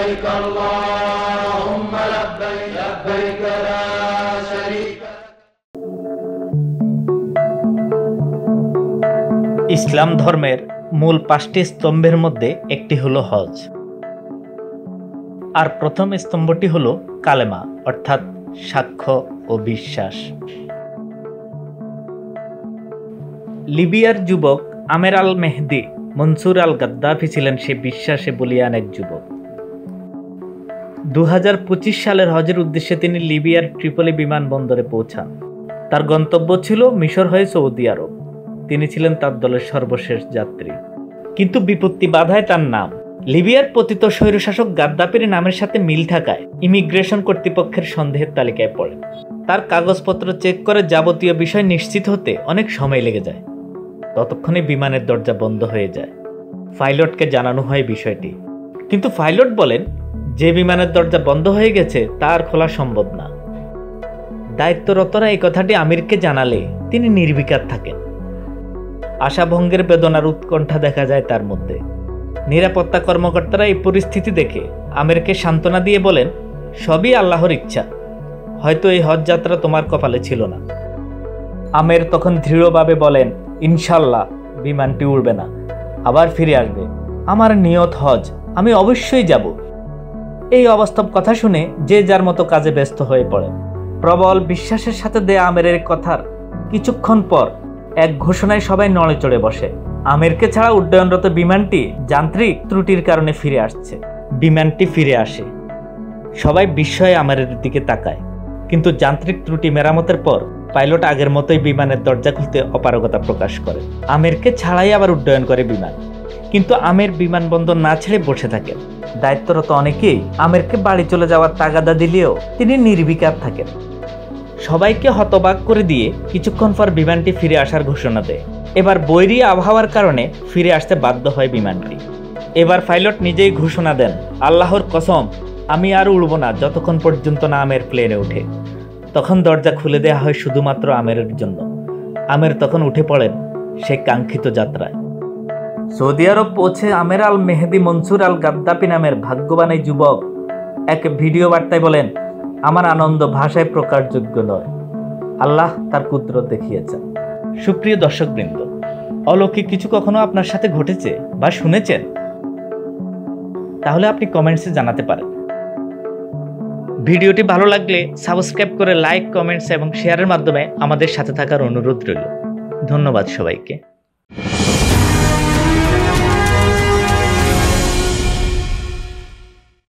لبيك اللهم لبيك لبيك لا شريك ইসলাম ধর্মের মূল 5টি স্তম্ভের মধ্যে একটি হলো হজ। আর প্রথম স্তম্ভটি হলো কালেমা অর্থাৎ সাক্ষ্য ও বিশ্বাস। লিবিয়ার যুবক আমের আল মেহদি মনসুর আল গাদ্দাফি ছিলেন সে বিশ্বাসে বলিয়ান এক যুবক। 2025 সালের হজের উদ্দেশ্যে তিনি লিবিয়ার ট্রিপলি বিমানবন্দরে পৌঁছান। তার গন্তব্য ছিল মিশর হয়ে সৌদি আরব। তিনি ছিলেন তার দলের সর্বশেষ যাত্রী, কিন্তু বিপত্তি বাধায় তার নাম লিবিয়ার পতিত স্বৈরশাসক গাদ্দাফির নামের সাথে মিল থাকায় ইমিগ্রেশন কর্তৃপক্ষের সন্দেহের তালিকায় পড়েন। তার কাগজপত্র চেক করে যাবতীয় বিষয় নিশ্চিত হতে অনেক সময় লেগে যায়। ততক্ষণে বিমানের দরজা বন্ধ হয়ে যায়। পাইলটকে জানানো হয় বিষয়টি, কিন্তু পাইলট বলেন যে বিমানের দরজা বন্ধ হয়ে গেছে তা আর খোলা সম্ভব না। দায়িত্বরতরা এই কথাটি আমিরকে জানালে তিনি নির্বিকার থাকেন। আশাভঙ্গের বেদনার উৎকণ্ঠা দেখা যায় তার মধ্যে। নিরাপত্তা কর্মকর্তারা এই পরিস্থিতি দেখে আমিরকে সান্ত্বনা দিয়ে বলেন, সবই আল্লাহর ইচ্ছা, হয়তো এই হজ যাত্রা তোমার কপালে ছিল না। আমির তখন দৃঢ়ভাবে বলেন, ইনশাল্লাহ বিমানটি উড়বে না, আবার ফিরে আসবে। আমার নিয়ত হজ, আমি অবশ্যই যাব। এই অবাস্তব কথা শুনে যে যার মতো কাজে ব্যস্ত হয়ে পড়ে। প্রবল বিশ্বাসের সাথে দেয়া আমিরের কথার কিছুক্ষণ পর এক ঘোষণায় সবাই নড়ে চড়ে বসে। আমিরকে ছাড়া উড্ডয়নরত বিমানটি যান্ত্রিক ত্রুটির কারণে ফিরে আসছে। বিমানটি ফিরে আসে, সবাই বিস্ময়ে আমিরের দিকে তাকায়, কিন্তু যান্ত্রিক ত্রুটি মেরামতের পর পাইলট আগের মতোই বিমানের দরজা খুলতে অপারগতা প্রকাশ করে। আমিরকে ছাড়াই আবার উড্ডয়ন করে বিমান, কিন্তু আমির বিমানবন্দর না ছেড়ে বসে থাকেন। দায়িত্বরত অনেকেই আমিরকে বাড়ি চলে যাওয়ার তাগাদা দিলেও তিনি নির্বিকার থাকেন। সবাইকে হতবাক করে দিয়ে কিছুক্ষণ পর বিমানটি ফিরে আসার ঘোষণা দেয়। এবার বৈরী আবহাওয়ার কারণে ফিরে আসতে বাধ্য হয় বিমানটি। এবার পাইলট নিজেই ঘোষণা দেন, আল্লাহর কসম, আমি আর উড়ব না যতক্ষণ পর্যন্ত না আমির প্লেনে ওঠে। তখন দরজা খুলে দেওয়া হয় শুধুমাত্র আমিরের জন্য। আমির তখন উঠে পড়েন সেই কাঙ্ক্ষিত যাত্রায়। সৌদি আরব পৌঁছে আমের আল মেহদি মনসুর আল গাদ্দাফি নামের ভাগ্যবান এই যুবক এক ভিডিও বার্তায় বলেন, আমার আনন্দ ভাষায় প্রকাশযোগ্য নয়, আল্লাহ তার কুদরত দেখিয়েছেন। সুপ্রিয় দর্শকবৃন্দ, অলৌকিক কিছু কখনো আপনার সাথে ঘটেছে বা শুনেছেন? তাহলে আপনি কমেন্টসে জানাতে পারেন। ভিডিওটি ভালো লাগলে সাবস্ক্রাইব করে লাইক, কমেন্টস এবং শেয়ারের মাধ্যমে আমাদের সাথে থাকার অনুরোধ রইল। ধন্যবাদ সবাইকে।